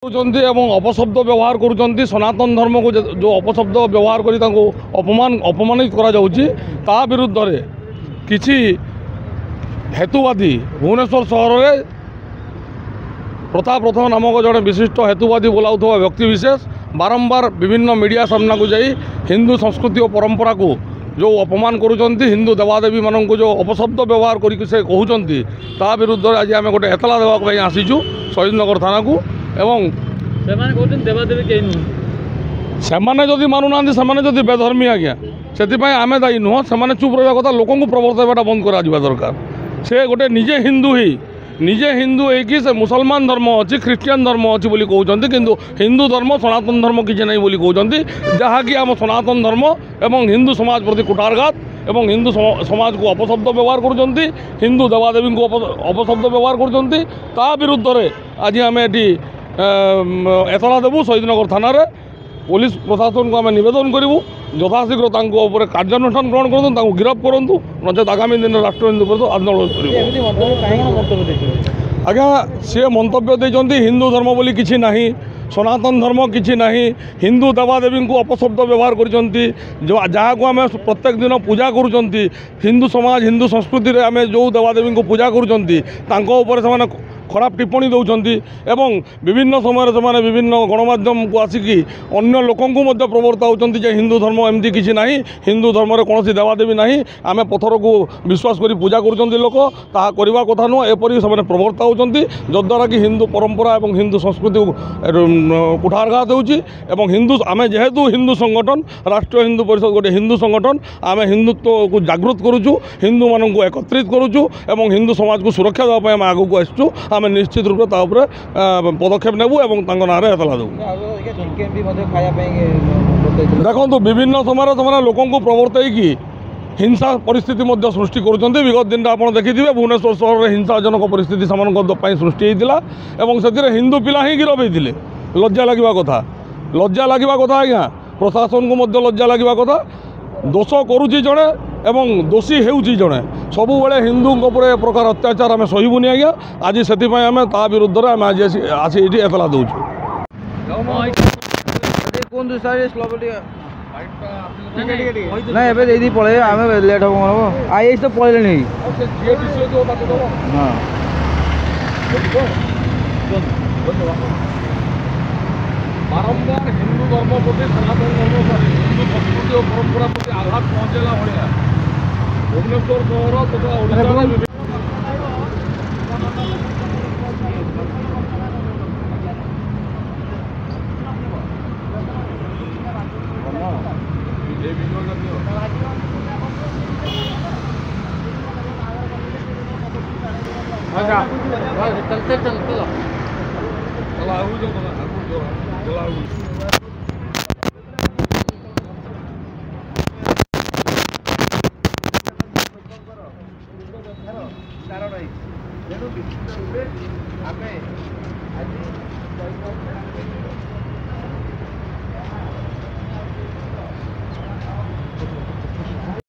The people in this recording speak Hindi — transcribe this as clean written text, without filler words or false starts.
କରୁଛନ୍ତି ଏବଂ ଅପଶବ୍ଦ ବ୍ୟବହାର କରୁଛନ୍ତି ସନାତନ ଧର୍ମକୁ ଯେଉଁ ଅପଶବ୍ଦ ବ୍ୟବହାର କରି ତାଙ୍କୁ ଅପମାନିତ କରାଯାଉଛି ତା ବିରୁଦ୍ଧରେ କିଛି ହେତୁବାଦୀ ଭୁବନେଶ୍ୱର ସହରରେ ପ୍ରତାପ ରଥ ନାମକ ଜଣେ ବିଶିଷ୍ଟ ହେତୁବାଦୀ ବୋଲାଉଥିବା ବ୍ୟକ୍ତିବିଶେଷ ବାରମ୍ବାର ବିଭିନ୍ନ ମିଡ଼ିଆ ସାମ୍ନାକୁ ଯାଇ ହିନ୍ଦୁ ସଂସ୍କୃତି ଓ ପରମ୍ପରାକୁ ଯେଉଁ ଅପମାନ କରୁଛନ୍ତି ହିନ୍ଦୁ ଦେବାଦେବୀମାନଙ୍କୁ ଯେଉଁ ଅପଶବ୍ଦ ବ୍ୟବହାର କରିକି ସେ କହୁଛନ୍ତି ତା ବିରୁଦ୍ଧରେ ଆଜି ଆମେ ଗୋଟେ ଏତଲା ଦେବା ପାଇଁ ଆସିଛୁ ଶହୀଦନଗର ଥାନାକୁ। ଏବଂ ସେମାନେ ଯଦି ମାନୁନାହାନ୍ତି ସେମାନେ ଯଦି ବେଧର୍ମୀ ଆଜ୍ଞା ସେଥିପାଇଁ ଆମେ ଦାୟୀ ନୁହଁ। ସେମାନେ ଚୁପ୍ ରହିବା କଥା, ଲୋକଙ୍କୁ ପ୍ରବର୍ତ୍ତାଇବାଟା ବନ୍ଦ କରାଯିବା ଦରକାର। ସେ ଗୋଟେ ନିଜେ ହିନ୍ଦୁ ହେଇକି ସେ ମୁସଲମାନ ଧର୍ମ ଅଛି ଖ୍ରୀଷ୍ଟିଆନ ଧର୍ମ ଅଛି ବୋଲି କହୁଛନ୍ତି, କିନ୍ତୁ ହିନ୍ଦୁ ଧର୍ମ ସନାତନ ଧର୍ମ କିଛି ନାହିଁ ବୋଲି କହୁଛନ୍ତି, ଯାହାକି ଆମ ସନାତନ ଧର୍ମ ଏବଂ ହିନ୍ଦୁ ସମାଜ ପ୍ରତି କୁଠାରଘାତ ଏବଂ ହିନ୍ଦୁ ସମାଜକୁ ଅପଶବ୍ଦ ବ୍ୟବହାର କରୁଛନ୍ତି, ହିନ୍ଦୁ ଦେବାଦେବୀଙ୍କୁ ଅପଶବ୍ଦ ବ୍ୟବହାର କରୁଛନ୍ତି। ତା ବିରୁଦ୍ଧରେ ଆଜି ଆମେ ଏଠି ଏତଲା ଦେବୁ ଶହୀଦନଗର ଥାନାରେ। पुलिस प्रशासन को आम नवेदन करूँ यथाशीघ्र कार्यानुष्ठान ग्रहण करूँ, गिरफ्त करूँ, नचेत आगामी दिन राष्ट्र हिंदू परिषद आंदोलन कर। आज्ञा सी मंतव्य देते हिंदू धर्म बोली किसी ना, सनातन धर्म किसी ना, हिंदू देवादेवी को अपशब्द व्यवहार कर जहाँ को आम प्रत्येक दिन पूजा करुँच हिंदू समाज हिंदू संस्कृति में आम जो देवादेवी को पूजा करुँच खराब टिप्पणी दौरान एवं विभिन्न समय से विभिन्न गणमाध्यम को आसिकी अन्य लोकों को प्रवर्ता होती हिंदू धर्म एमती किसी ना, हिंदू धर्म में कौन देवादेवी ना, आम पत्थर को विश्वास कर पूजा कर लोक ता करवा कथा नुह एपरी से प्रवर्ता होती जद्वारा कि हिंदू परंपरा और हिंदू संस्कृति कुठारघात हो। हिंदू आम जेहेतु हिंदू संगठन राष्ट्रीय हिंदू परिषद गोटे हिंदू संगठन आम हिंदुत्व को जागृत करुचु, हिंदू मान को एकत्रित करुचु और हिंदू समाज को सुरक्षा देवाई आम आगू को आसचु। आम निश्चित रूप से पदक्षेप नेबू और ना एतला देवु। देखो विभिन्न समय से लोक प्रवर्तई हिंसा परिस्थिति सृष्टि कर विगत दिन आप देखिए भुवनेश्वर सहर में हिंसाजनक परिस्थिति सृष्टि होता से हिंदू पिला ही गिरफ होते। लज्जा लगे कथा आज्ञा प्रशासन को लज्जा लगे कथा। दोष करुच्ची जड़े एवं दोषी होउची जड़े सब बेले हिंदू ए प्रकार अत्याचार आम सहबुनि आज्ञा। आज से आम ता विरुद्ध में आज आसी ये एतला दूँ। ना एवं पलि आम लेट हम आई तो पलि बारंबार हिंदू धर्म प्रति सनातन धर्म हिंदू संस्कृति और परंपरा प्रति आघात पहुँचेला भाया भुवनेश्वर सहर तथा चलते चलते